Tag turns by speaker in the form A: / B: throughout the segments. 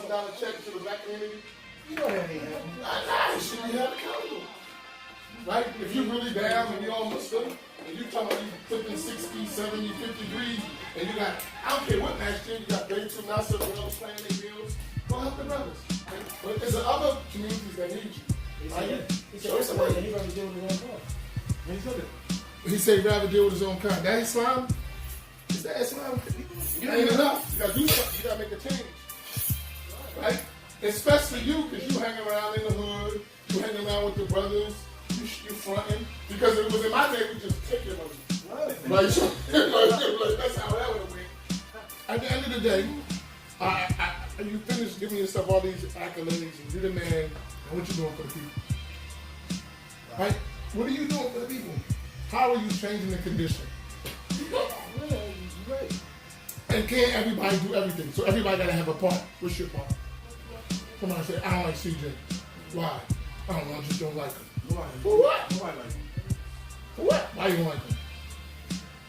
A: $1,000 check to the black community.
B: You know that ain't happening.
A: It should be held accountable. Right? If you really down and we all Muslim, and you talking about you flipping 60, 70, 53, and you got, I don't care what match you got 32 Nasser brothers playing their bills, go help the brothers. But there's other communities that need you. Right?
B: He said, he'd rather deal with his own car.
A: He said he'd rather deal with his own kind. That Islam? Is that Islam? It ain't enough. You gotta do something. You gotta make a change. Right? Especially you, because you hang around in the hood, you hang around with the brothers, you fronting. Because if it was in my day, we just take your money. Right? So, that's how that would have went. At the end of the day, you finish giving yourself all these accolades, and you're the man, and what you doing for the people? Right? What are you doing for the people? How are you changing the condition?
B: Right.
A: And can't everybody do everything? So everybody gotta have a part. What's your part? Come on, say, I don't like CJ. Why? I don't know, I just don't like him. For what?
B: Nobody like him.
A: For what? Why you don't like him?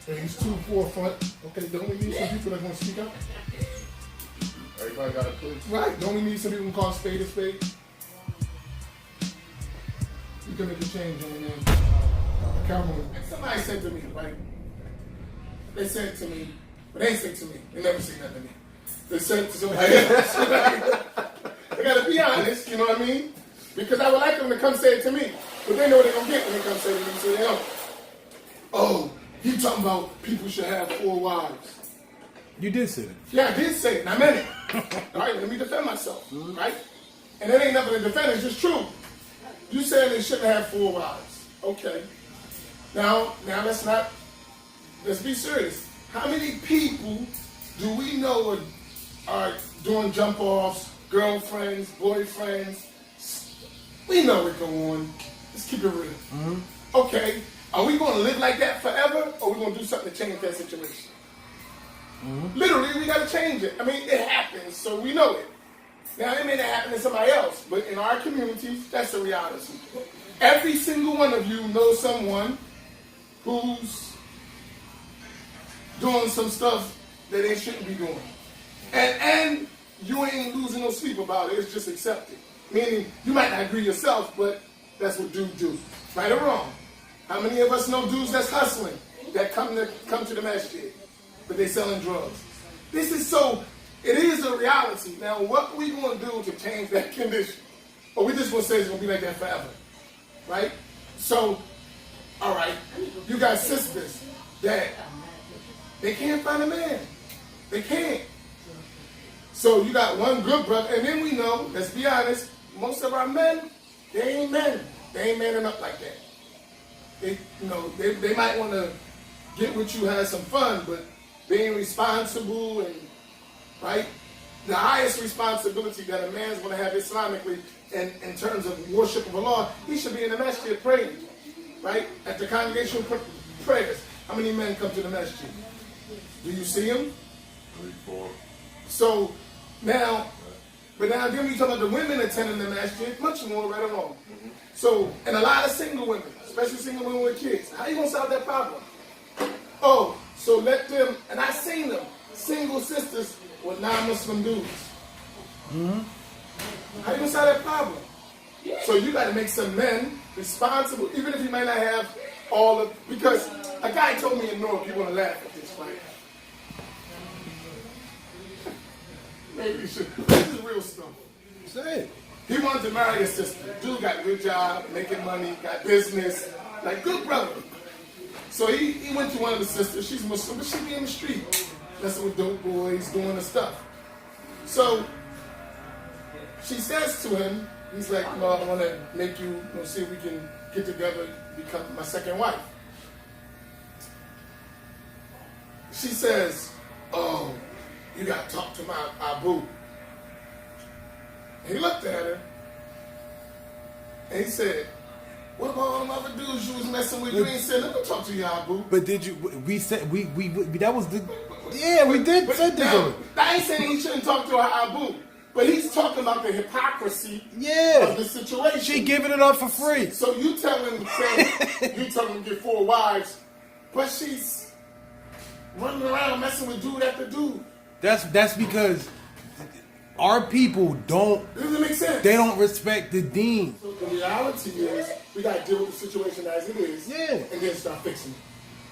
A: And he's too forefront. Okay, don't we need some people that are gonna speak up?
C: Everybody got a clue.
A: Right, don't we need some people who call spade a spade? You can make a change on that. Accountable. And somebody said to me, right? They said to me, but they ain't said to me. They never say nothing to me. They said to somebody else. I gotta be honest, you know what I mean? Because I would like them to come say it to me. But they know what they're gonna get when they come say it to me. So they don't. Oh, he talking about people should have 4 wives.
D: You did say that.
A: Yeah, I did say it, and I meant it. All right, let me defend myself, right? And it ain't nothing to defend, it's just true. You said they shouldn't have 4 wives. Okay. Now let's be serious. How many people do we know are doing jump-offs, girlfriends, boyfriends? We know what's going on. Let's keep it real.
D: Mm-hmm.
A: Okay, are we going to live like that forever, or are we going to do something to change that situation? Mm-hmm. Literally, we got to change it. I mean, it happens, so we know it. Now, it may not happen to somebody else, but in our community, that's the reality. Every single one of you knows someone who's doing some stuff that they shouldn't be doing. And you ain't losing no sleep about it. It's just accepted. Meaning, you might not agree yourself, but that's what dudes do. Right or wrong? How many of us know dudes that's hustling, that come to the masjid, but they selling drugs? This is so, it is a reality. Now, what are we going to do to change that condition? Or we just going to say it's going to be like that forever? Right? So, all right, you got sisters that they can't find a man. They can't. So you got one good brother, and then we know, let's be honest, most of our men, they ain't men. They ain't manning up like that. They might want to get with you, have some fun, but being responsible and, right? The highest responsibility that a man's going to have Islamically in terms of worship of Allah, he should be in the masjid praying, right? At the congregational prayers. How many men come to the masjid? Do you see them?
C: 3, 4.
A: So now, but now then we talk about the women attending the masjid, much more, right or wrong. Mm-hmm. So, and a lot of single women, especially single women with kids. How you going to solve that problem? Oh, so let them, and I seen them, single sisters with non-Muslim dudes. Mm-hmm. How you going to solve that problem? So you got to make some men responsible, even if you might not have all of, because a guy told me in North, you want to laugh at this, right? Maybe you should. This is real stuff.
D: Say it.
A: He wanted to marry his sister. Dude got a good job, making money, got business, like good brother. So he went to one of the sisters. She's Muslim, but she be in the street, messing with dope boys, doing the stuff. So she says to him, he's like, I want to make you, see if we can get together, become my second wife. She says, oh, you got to talk to my Abu. He looked at her, and he said, what about all them other dudes you was messing with? You ain't said, let me talk to your Abu.
D: But did you, we said, we that was the, yeah, we did say that.
A: I ain't saying he shouldn't talk to her Abu, but he's talking about the hypocrisy of the situation.
D: She giving it up for free.
A: So you tell him to get 4 wives, but she's running around messing with dude after dude.
D: That's because our people don't.
A: It doesn't make sense.
D: They don't respect the deen.
A: So the reality is, we got to deal with the situation as it is,
D: Yeah.
A: and then start fixing it.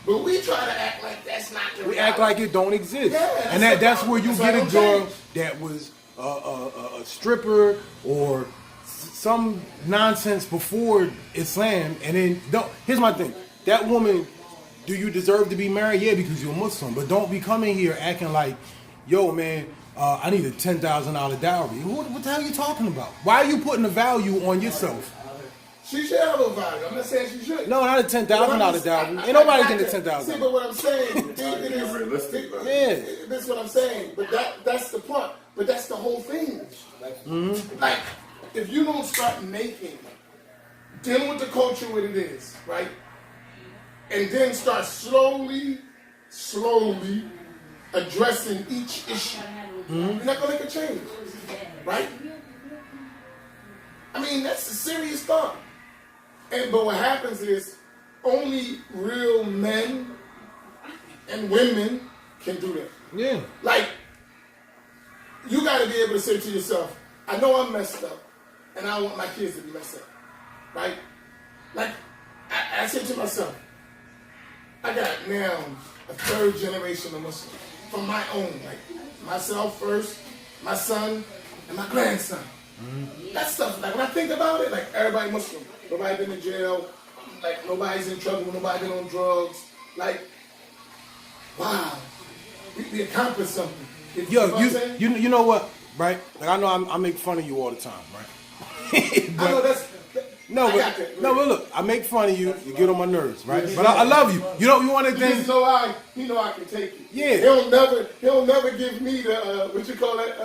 A: But we try to act like that's not the
D: We
A: reality.
D: act like it don't exist.
A: Yeah,
D: And that's where you
A: that's
D: get
A: why
D: a
A: it don't
D: girl
A: change.
D: that was a stripper or some nonsense before Islam, and then here's my thing. That woman, do you deserve to be married? Yeah, because you're a Muslim. But don't be coming here acting like, yo, man, I need a $10,000 dowry. What the hell are you talking about? Why are you putting a value on yourself?
A: She should have a value. I'm not saying she should.
D: No, not a $10,000 dowry. Ain't nobody getting a $10,000.
A: See, but what I'm saying, it is
C: realistic, but-
D: Yeah.
A: This is what I'm saying. But that's the point. But that's the whole thing. Like, if you don't start dealing with the culture what it is, right? And then start slowly addressing each issue, you're not gonna make a change, right? I mean, that's a serious thought. But what happens is only real men and women can do that.
D: Yeah.
A: Like, you got to be able to say to yourself, I know I'm messed up, and I don't want my kids to be messed up, right? Like, I say to myself, I got now a third generation of Muslim from my own, like myself first, my son, and my grandson. That stuff, like when I think about it, like everybody Muslim, nobody been in jail, like nobody's in trouble, nobody been on drugs, like, wow, we accomplished something. You know what I'm saying?
D: you know what, right? Like I know I make fun of you all the time, right?
A: I know that's.
D: But look, I make fun of you. You get on my nerves, right? But I love you. You know, you want to think.
A: You know I can take it.
D: Yeah.
A: He'll never give me the what you call it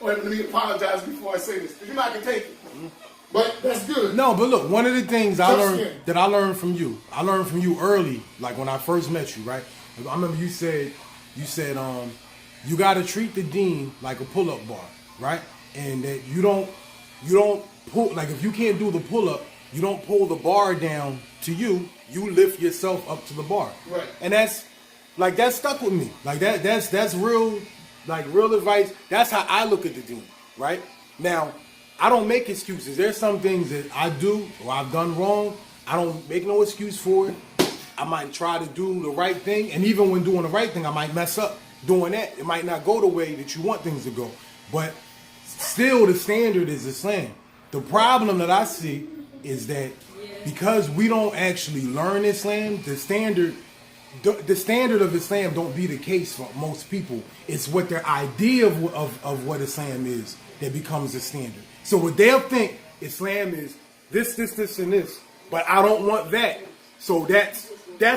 A: let me apologize before I say this. 'Cause you know I can take it. But that's good.
D: No, but look, one of the things I
A: Tough
D: learned from you early, like when I first met you, right? I remember you said you got to treat the deen like a pull-up bar, right? And that you don't pull, like if you can't do the pull-up, you don't pull the bar down to you. You lift yourself up to the bar,
A: Right?
D: And that stuck with me. Like that's real, like real advice. That's how I look at the deen, right? Now, I don't make excuses. There's some things that I do or I've done wrong. I don't make no excuse for it. I might try to do the right thing, and even when doing the right thing, I might mess up doing that. It might not go the way that you want things to go, but still the standard is Islam. The problem that I see is that because we don't actually learn Islam, the standard of Islam don't be the case for most people. It's what their idea of what Islam is that becomes the standard. So what they'll think Islam is this, and this, but I don't want that. So that's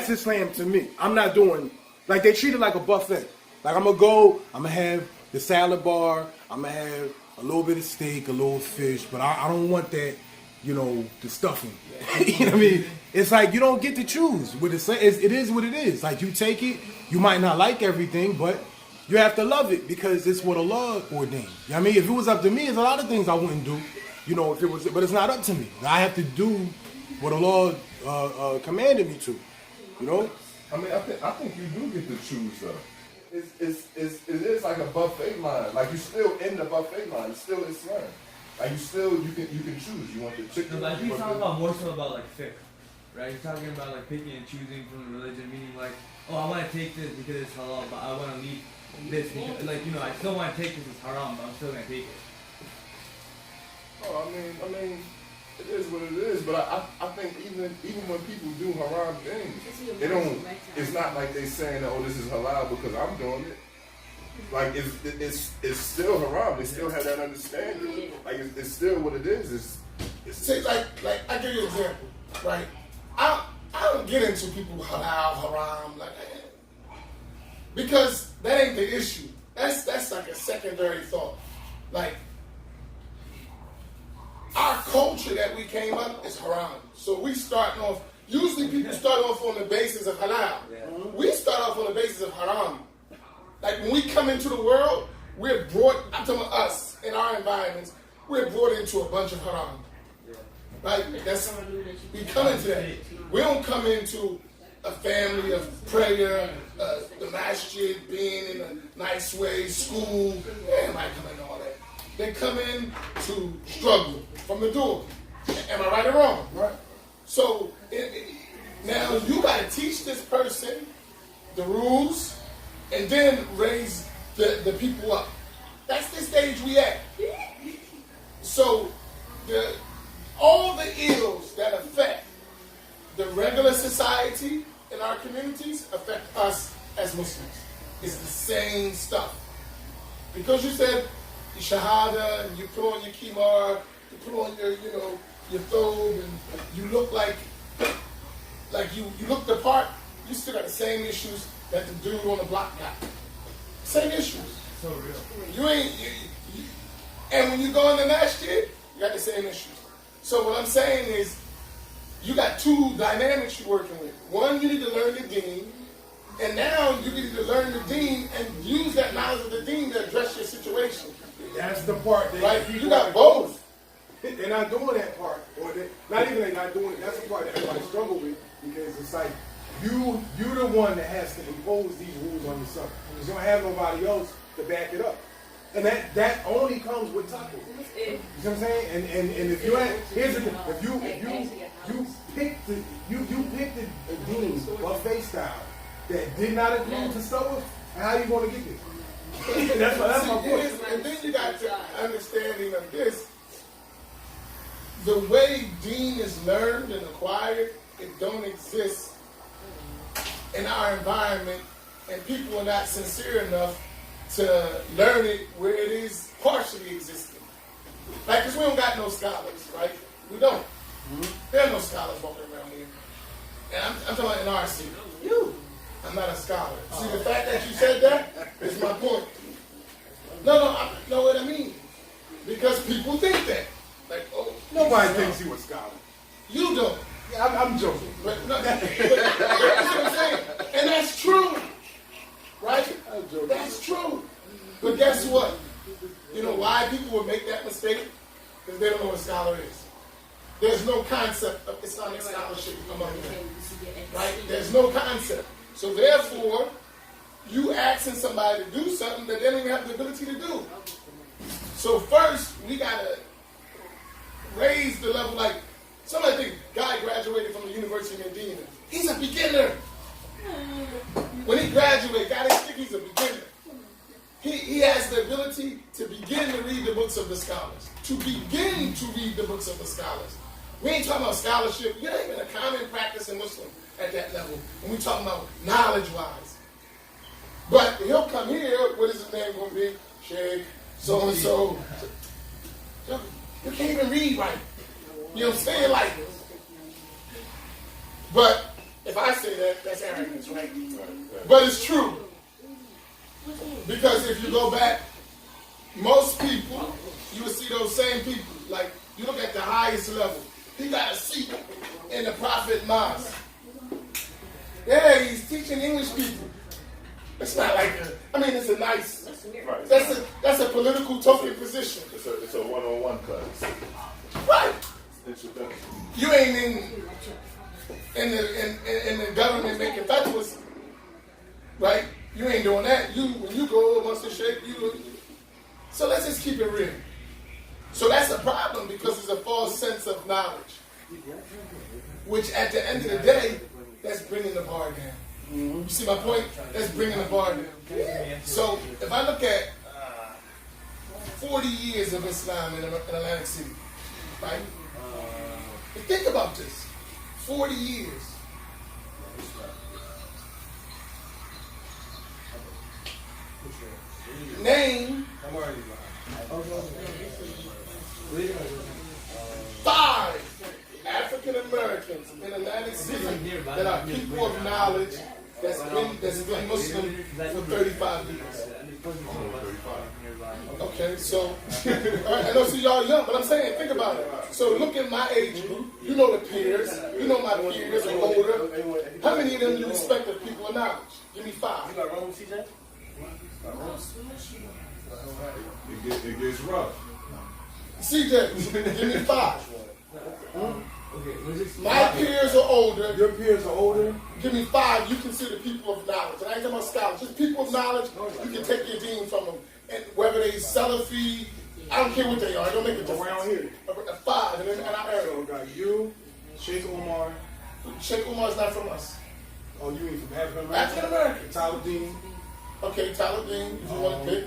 D: Islam to me. I'm not doing, like they treat it like a buffet. Like I'm gonna have the salad bar, I'm gonna have a little bit of steak, a little fish, but I don't want that, the stuffing. You know what I mean? It's like you don't get to choose. It is what it is. Like you take it, you might not like everything, but you have to love it because it's what Allah ordained. You know what I mean? If it was up to me, there's a lot of things I wouldn't do. But it's not up to me. I have to do what Allah commanded me to.
C: I mean, I think you do get to choose though. It is like a buffet line. Like you still in the buffet line. It's still Islam. Like you can choose. You want the chicken.
E: Like he's talking about more so about like fiqh, right? He's talking about like picking and choosing from the religion, meaning like, oh, I want to take this because it's halal, but I want to leave this because, I still want to take this as haram, but I'm still gonna take it.
C: Oh, I mean, it is what it is. But I think even when people do haram things, it's not like they saying, oh, this is halal because I'm doing it. Like it's still haram. They still have that understanding. Like it's still what it is.
A: See, like I give you an example, right? I don't get into people halal, haram, like because that ain't the issue. That's like a secondary thought. Like our culture that we came up is haram. So we starting off. Usually people start off on the basis of halal.
E: Yeah.
A: We start off on the basis of haram. Like when we come into the world, we're brought. I'm talking about us in our environments. We're brought into a bunch of haram. Right? We come into that. We don't come into a family of prayer, the masjid being in a nice way, school. Everybody come in all that. They come in to struggle from the door. Am I right or wrong?
D: Right.
A: So now you got to teach this person the rules and then raise the people up. That's the stage we at. So all the ills that affect the regular society in our communities affect us as Muslims. It's the same stuff. Because you said your shahada, and you put on your kimar, you put on your, your thobe, and you look like you look the part, you still got the same issues that the dude on the block got. Same issues.
E: So real.
A: And when you go in the masjid, you got the same issues. So what I'm saying is, you got two dynamics you're working with. One, you need to learn the deen, and now you need to learn the deen and use that knowledge of the deen to address your situation.
D: That's the part that
A: Right? You got both.
D: They're not doing that part, or not even they're not doing it. That's the part that everybody struggle with, because it's like you're the one that has to impose these rules on yourself. You don't have nobody else to back it up, and that only comes with taqwa. You know what I'm saying? And if you here's the thing: if you picked a deen buffet style that did not include tasawwuf, how you going to get there? that's my point.
A: And then you got the understanding of this. The way deen is learned and acquired, it don't exist in our environment, and people are not sincere enough to learn it where it is partially existing. Like, because we don't got no scholars, right? We don't. There are no scholars walking around here. And I'm talking about in our city. I'm not a scholar. See, the fact that you said that is my point. No, I know what I mean. Because people think that. Like, oh,
D: Nobody thinks you a scholar.
A: you don't.
D: Yeah, I'm joking.
A: But that's what I'm saying. And that's true. Right? That's true. But guess what? You know why people would make that mistake? Because they don't know what a scholar is. There's no concept of Islamic scholarship among them. Right? There's no concept. So therefore, you asking somebody to do something that they don't even have the ability to do. So first, we got to raise the level. Like, somebody think, guy graduated from the University of Medina. He's a beginner. When he graduated, God didn't think he's a beginner. He has the ability to begin to read the books of the scholars. To begin to read the books of the scholars. We ain't talking about scholarship. You ain't even a common practice in Muslim at that level. When we talking about knowledge-wise. But he'll come here, what is his name going to be? Sheikh, so-and-so. You can't even read right. You know what I'm saying? Like, but if I say that, that's arrogance, right? But it's true. Because if you go back, most people, you will see those same people. Like, you look at the highest level. He got a seat in the Prophet Mosque. Yeah, he's teaching English people. It's not like it's a nice.
C: Right.
A: That's a political token position.
C: It's a one-on-one class.
A: Right.
C: Introduction.
A: You ain't in the government making fatwas, right? You ain't doing that. When you go once to shake, so let's just keep it real. So that's a problem because it's a false sense of knowledge, which at the end of the day, that's bringing the bar down. You see my point? That's bringing the bar down. So if I look at 40 years of Islam in Atlantic City, right? Think about this. 40 years. Name 5 African Americans in Atlantic City that are people of knowledge that's been Muslim for 35 years. Okay, so I know see y'all young, but I'm saying think about it. So look at my age group. You know the peers. You know my peers are older. How many of them you respect of people of knowledge? Give me 5.
B: You got wrong with CJ?
C: It gets rough.
A: CJ, give me 5.
E: Okay, let's just.
A: My peers are older.
D: Your peers are older.
A: Give me 5, you consider people of knowledge. And I ain't talking about scholars, just people of knowledge, you can take your dean from them. And whether they Salafi, I don't care what they are, it don't make a difference.
D: Around here.
A: 5, and then I
D: So we got you, Sheikh Omar.
A: Sheikh Umar's not from us.
D: Oh, you mean from African American?
A: African American.
D: Talentedmrcj.
A: Okay, Talentedmrcj, if you want to pick.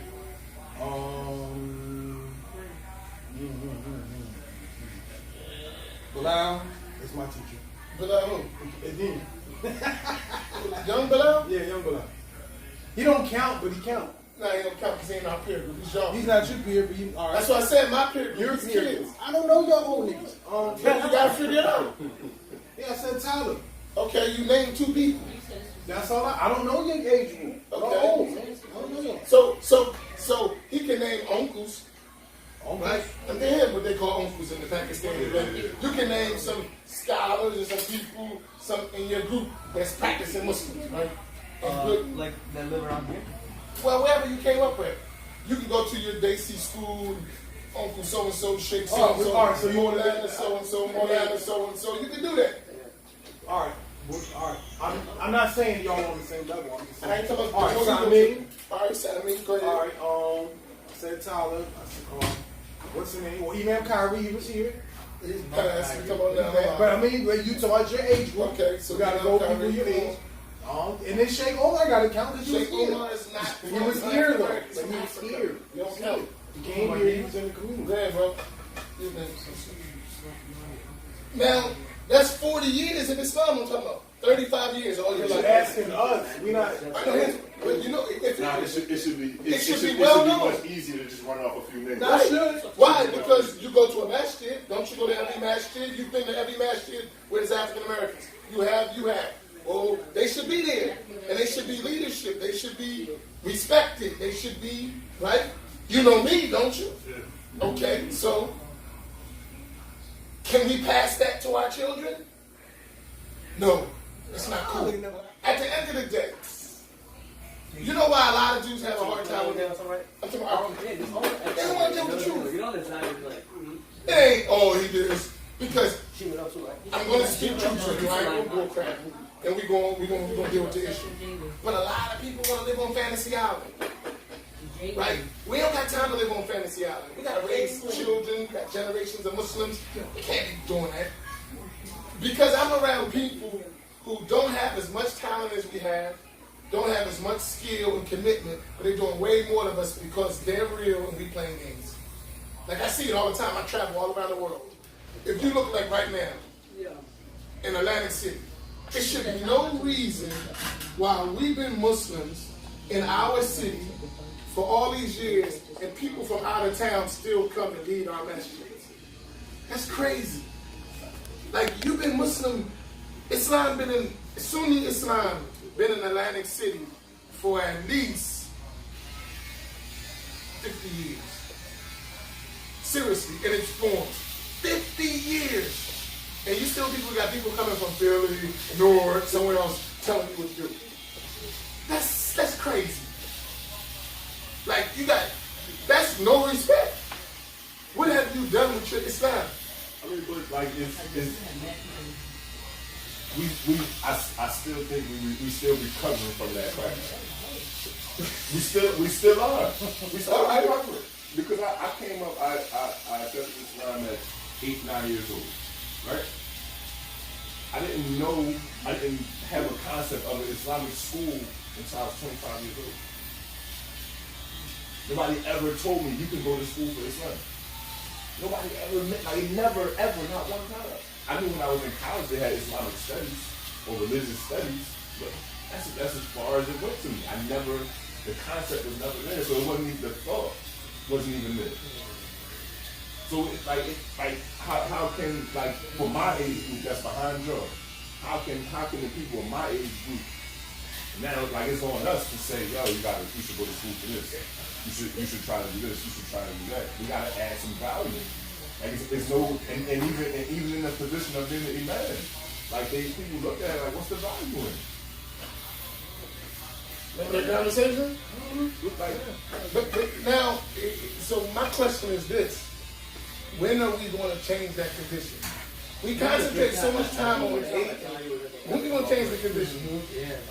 D: Bilal, that's my teacher.
A: Bilal who?
D: Adin.
A: Young Bilal?
D: Yeah, young Bilal. He don't count, but he count.
A: Nah, he don't count because he ain't our peer group. He's young.
D: He's not your peer, but you all right.
A: That's what I said, my peer group.
D: Your
A: He's
D: peer.
A: kids.
D: I don't know your old niggas.
A: You gotta figure it out.
D: Yeah, I said Tyler.
A: Okay, you named 2 people.
D: That's all I don't know your age group.
A: Okay.
D: I don't know them.
A: So he can name uncles. Right? And they have what they call uncles in the Pakistani language. You can name some scholars and some people in your group that's practicing Muslims, right?
E: Like that live around here.
A: Well, wherever you came up with. You can go to your Desi school, Uncle so-and-so, Sheikh so-and-so,
D: all right, so you want to
A: Maulana so-and-so, Maulana so-and-so. You can do that.
D: All right. Well, all right. I'm not saying y'all on the same level. I'm just saying.
A: I ain't talking about
D: All right, Amin.
A: All right, Amin, go ahead.
D: All right. I said Tyler. I said, what's his name? Well, Imam Kyrie, he was here.
A: Pass, we come on now.
D: But I mean, you talk about your age group.
A: Okay, so
D: we gotta go people your age. And then Sheikh Omar gotta count because he was
A: Sheikh
D: here.
A: Omar is not.
D: He was here though. Like, he was here.
A: You don't count.
D: He came here. He was in the community.
A: Go ahead, bro. Now, that's 40 years in Islam I'm talking about. 35 years. All you're
D: You're
A: like
D: asking us. We not.
A: But you know, if
C: it should be
A: well known.
C: much easier to just run off a few names.
A: Right. Why? Because you go to a masjid. Don't you go to every masjid? You've been to every masjid where there's African Americans. You have. Well, they should be there. And they should be leadership. They should be respected. They should be, right? You know me, don't you? Okay, so can we pass that to our children? No. It's not cool. At the end of the day, you know why a lot of Jews have a hard time with that? I'm talking about, they don't want to deal with the truth.
E: You know that's not even like.
A: It ain't all he is. Because I'm going to speak truth to you. I ain't going to go crap. And we're going to deal with the issue. But a lot of people want to live on Fantasy Island. Right? We don't got time to live on Fantasy Island. We got to raise children. We got generations of Muslims. We can't be doing that. Because I'm around people who don't have as much talent as we have, don't have as much skill and commitment, but they're doing way more than us because they're real and we playing games. Like I see it all the time. I travel all around the world. If you look like right now in Atlantic City, there should be no reason why we've been Muslims in our city for all these years and people from out of town still come to lead our masjids. That's crazy. Like you've been Muslim, Sunni Islam been in Atlantic City for at least 50 years. Seriously, in its forms. 50 years. And you still got people coming from Philly, North, somewhere else telling you what to do. That's crazy. Like that's no respect. What have you done with your Islam?
C: I mean, but like I still think we still recovering from that crash. We still are. We still are recovering. Because I came up, I accepted Islam at 8, 9 years old, right? I didn't have a concept of an Islamic school until I was 25 years old. Nobody ever told me you can go to school for Islam. Nobody ever, never, ever, not one time. I knew when I was in college they had Islamic studies or religious studies, but that's as far as it went to me. The concept was never there, so it wasn't even the thought. Wasn't even there. So how can for my age group that's behind drugs, how can the people of my age group now it's on us to say, yo, you should go to school for this. You should try to do this, you should try to do that. We gotta add some value. It's no and even in the position of being the imam, people look at it what's the value in it?
A: Remember that conversation? But now, so my question is this. When are we going to change that condition? We concentrate so much time on hate. When we gonna change the condition?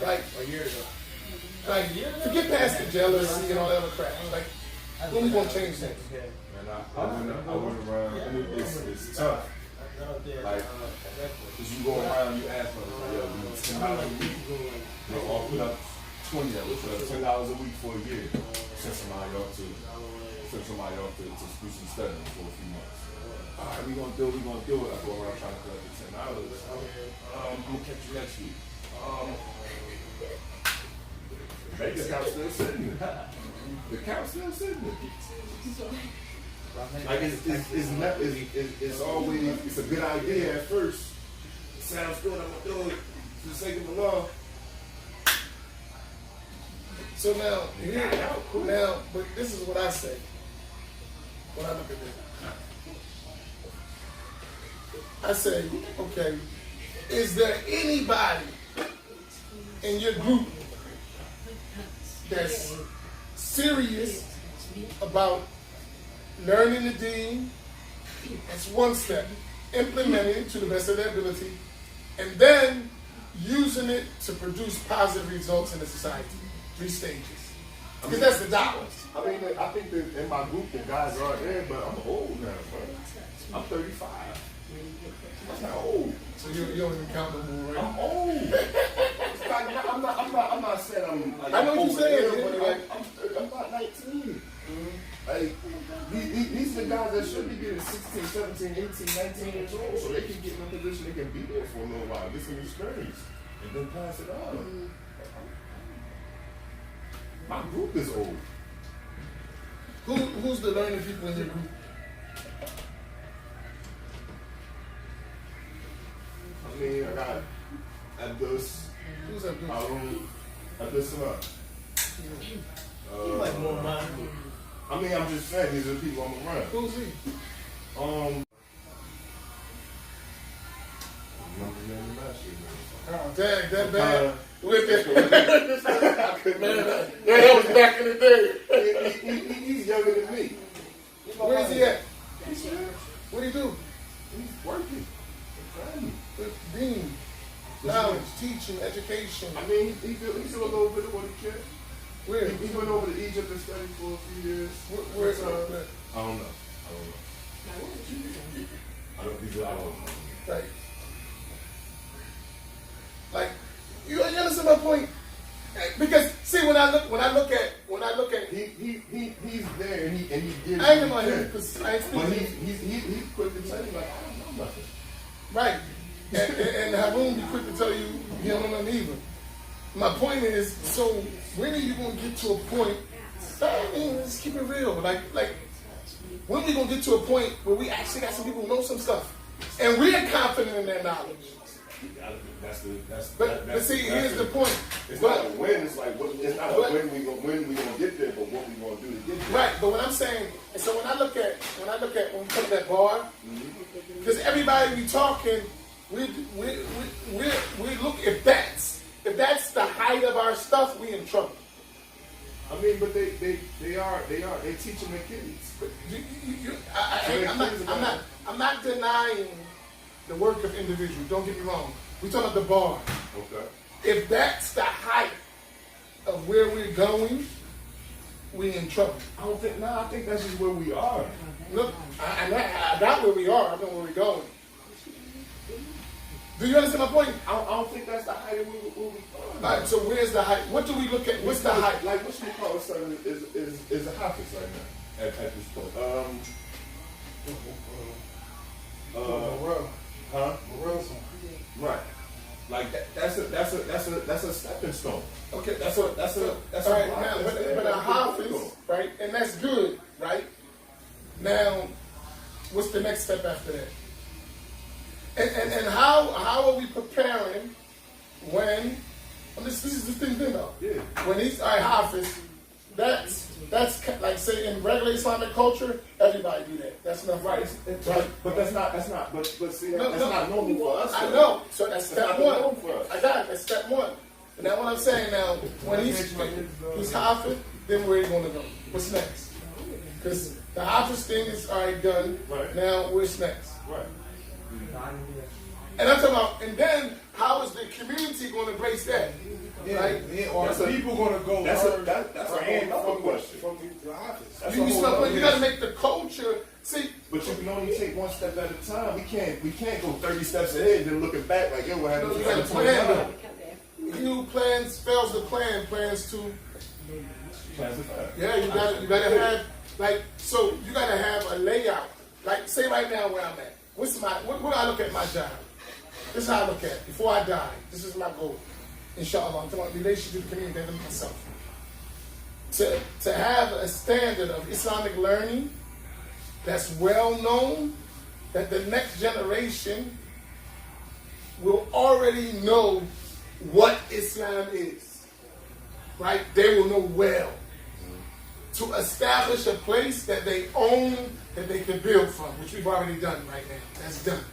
A: Like, forget past the jealousy and all that other crap. Like, when we gonna change that?
C: And I went around. It's tough. Like, cause you go around, you ask for yo, we need $10 a week. They all put up $20, put up $10 a week for a year. Send somebody off to do some studying for a few months. All right, we gonna do it. I go around trying to collect the $10. I'm gonna catch you next week. The account's still sitting there. The account's still sitting there. Like it's always it's a good idea at first. It sounds good. I'm gonna do it for the sake of the law.
A: So now, but this is what I say when I look at this. I say, okay, is there anybody in your group that's serious about learning the deen? That's one step. Implementing it to the best of their ability, and then using it to produce positive results in the society. 3 stages. Because that's the dollar.
C: I mean, I think that in my group the guys are there, but I'm old now, bro. I'm 35. I'm not old.
A: So you don't even count no more, right?
C: I'm old. It's like, I'm not saying I'm like,
A: I know what you're saying,
C: but
A: like,
C: I'm not 19. Like, these are the guys that should be getting 16, 17, 18, 19 years old, so they can get in a position they can be there for a little while, get some experience, and then pass it on. My group is old.
A: Who's the learning people in your group?
C: I mean, I got Abdus.
A: Who's Abdus?
C: Abdus Salah.
B: Like more mind.
C: I mean, I'm just saying, these are the people I'm around.
A: Who's he? Oh, dang, that bad. With it. Man, that was back in the day.
C: He's younger than me.
A: Where is he at?
C: He's here.
A: What do you do?
C: He's working.
A: With Dean, knowledge, teaching, education.
C: I mean, he did a little bit of what he can.
A: Where?
C: He went over to Egypt and studied for a few years.
A: Where's
C: I don't know. I don't know.
A: Right. Like, you understand my point? Because see, when I look at
C: he's there and he gives.
A: I ain't gonna him because I ain't
C: But
A: speaking.
C: he's quick to tell you like I don't know nothing.
A: Right. And Haroon be quick to tell you he don't know nothing either. My point is, so when are you gonna get to a point? I mean, let's keep it real. Like when are we gonna get to a point where we actually got some people who know some stuff, and we're confident in their knowledge? But see, here's the point.
C: It's not a win. It's like it's not a when we gonna get there, but what we gonna do to get there.
A: Right. But what I'm saying, and so when we come to that bar, because everybody be talking, we look if that's the height of our stuff, we in trouble.
C: I mean, but they teaching their kids.
A: But I'm not denying the work of individuals. Don't get me wrong. We talking about the bar.
C: Okay.
A: If that's the height of where we're going, we in trouble.
C: I think that's just where we are.
A: Look, I got where we are. I know where we're going. Do you understand my point?
C: I don't think that's the height of where we are.
A: All right, so where's the height? What do we look at? What's the height?
C: Like, what you call son is a hafiz right now at this point. Right. Like that's a stepping stone.
A: Okay,
C: That's
A: all
C: a
A: right.
C: block.
A: Now, but a hafiz, right? And that's good, right? Now, what's the next step after that? And how are we preparing when? This is the thing though.
C: Yeah.
A: When he's hafiz, that's like say in regular Islamic culture, everybody do that. That's not right. Right.
C: But that's not. But see, that's
A: No.
C: not normal for us.
A: I know. So that's step
C: not
A: one.
C: normal for us.
A: I got it. That's step one. And now what I'm saying now, when he's hafiz, then where are you going to go? What's next? Because the hafiz thing is already done.
C: Right.
A: Now what's next?
C: Right.
A: And I'm talking about, and then how is the community going to embrace that? Right?
D: Yeah, or are people going to go
C: that's
D: learn
C: a whole
D: from
C: other question.
D: from the office?
C: That's
A: You,
C: a
A: you,
C: whole
A: start,
C: other
A: you got to
C: issue.
A: make the culture. See,
C: But you can only take one step at a time. We can't go 30 steps ahead and then looking back like, yo, what happened
A: you
C: to
A: got to plan
C: 2029?
A: though. New plans fails the plan. Plans to.
C: Plans of fact.
A: Yeah, you got to have like so. You got to have a layout. Like say right now where I'm at. What do I look at my job? This is how I look at it. Before I die, this is my goal. Inshallah, I'm talking about relationship with the community and myself. To have a standard of Islamic learning that's well known, that the next generation will already know what Islam is. Right? They will know well. To establish a place that they own, that they can build from, which we've already done right now. That's done.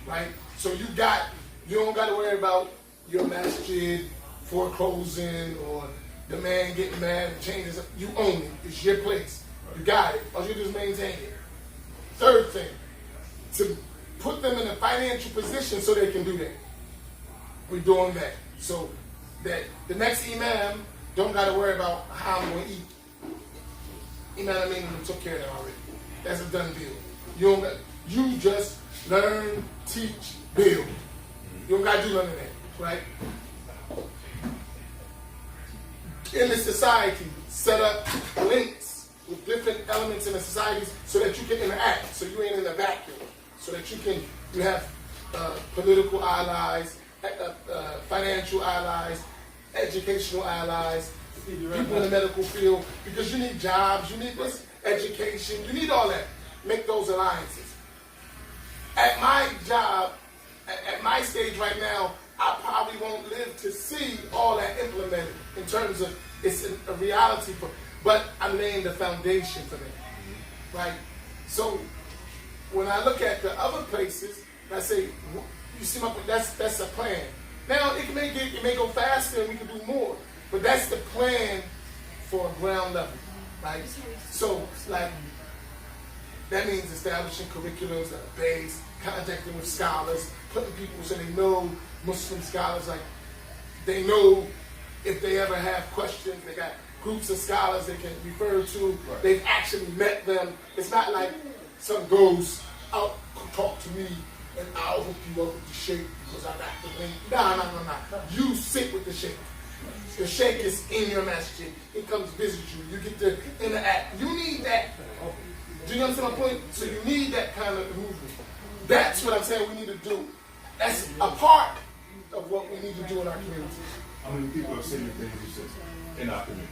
A: Right? So you don't got to worry about your masjid foreclosing or the man getting mad and changing something. You own it. It's your place. You got it. All you do is maintain it. Third thing, to put them in a financial position so they can do that. We're doing that. So that the next Imam don't got to worry about how I'm going to eat. Amin took care of that already. That's a done deal. You just learn, teach, build. You don't got to do none of that, right? In the society, set up links with different elements in the society so that you can interact, so you ain't in a vacuum, so that you have political allies, financial allies, educational allies, people in the medical field, because you need jobs, you need this education, you need all that. Make those alliances. At my job, at my stage right now, I probably won't live to see all that implemented in terms of it's a reality, but I'm laying the foundation for that, right? So when I look at the other places, I say, you see my point, that's a plan. Now it may go faster and we can do more, but that's the plan for ground level, right? So like that means establishing curriculums that are based, contacting with scholars, putting people so they know Muslim scholars, like they know if they ever have questions, they got groups of scholars they can refer to. Right. They've actually met them. It's not like some ghost out talk to me and I'll hook you up with the sheikh because I got the link. No. You sit with the sheikh. The sheikh is in your masjid. He comes visit you. You get to interact. You need that. Do you understand my point? So you need that kind of movement. That's what I'm saying we need to do. That's a part of what we need to do in our community.
C: How many people have seen the things you said in our community?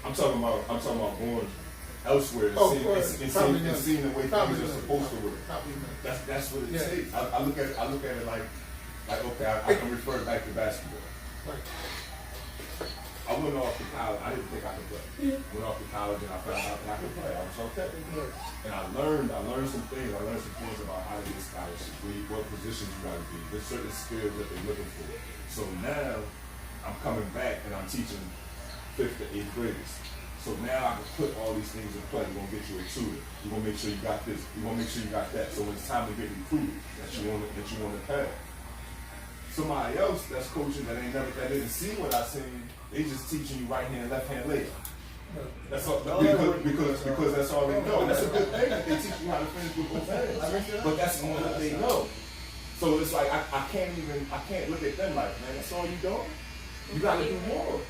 C: I'm talking about going elsewhere and seeing the way things are supposed to work. That's what it takes. I look at it like okay, I can refer back to basketball.
A: Right.
C: I went off to college. I didn't think I could play. Went off to college and I found out that I could play. I was okay. And I learned some things. I learned some things about how to get scholarships, what positions you got to be. There's certain skills that they're looking for. So now I'm coming back and I'm teaching 5th to 8th graders. So now I can put all these things in play. We're gonna get you a tutor. We're gonna make sure you got this. We're gonna make sure you got that. So when it's time to get recruited, that you want to have. Somebody else that's coaching that didn't see what I seen. They just teaching you right hand, left hand layout. That's all because that's all they know. And that's a good thing that they teach you how to finish with both hands. But that's all that they know. So it's like I can't look at them like, man, that's all you doing? You gotta do more.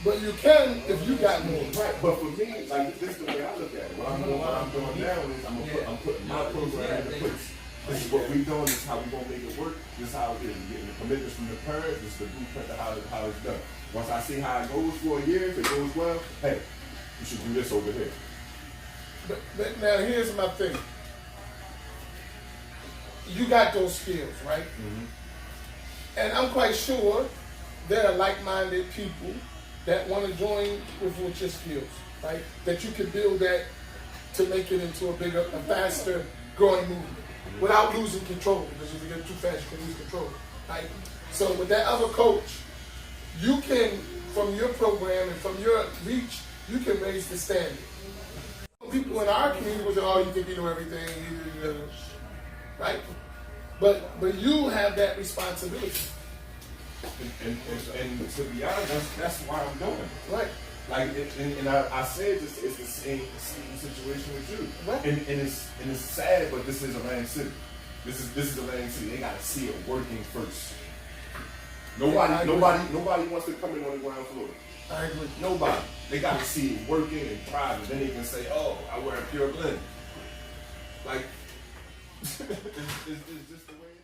C: But you can if you got more. Right. But for me, like this is the way I look at it. What I'm doing now is I'm putting my program in place. This is what we're doing, this is how we're going to make it work, this is how it is. We're getting the commitments from the parents, this is the blueprint of how it's done. Once I see how it goes for a year, if it goes well, hey, you should do this over here.
A: But now here's my thing. You got those skills, right? Mm-hmm. And I'm quite sure there are like-minded people that want to join with your skills, right? That you can build that to make it into a faster growing movement. Without losing control, because if you get too fast, you can lose control. Right? So with that other coach, you can, from your program and from your reach, you can raise the standard. People in our community will say, oh, you think you know everything. right? But you have that responsibility,
C: And to be honest, that's why I'm doing it.
A: right?
C: Like, and I said this, it's the same situation with you.
A: Right.
C: And it's sad, but this is Atlantic City. This is Atlantic City. They gotta see it working first. Nobody wants to come in on the ground floor.
A: I agree.
C: Nobody. They gotta see it working and private. Then they can say, "Oh, I wear a pure blend." Like, it's just the way it is.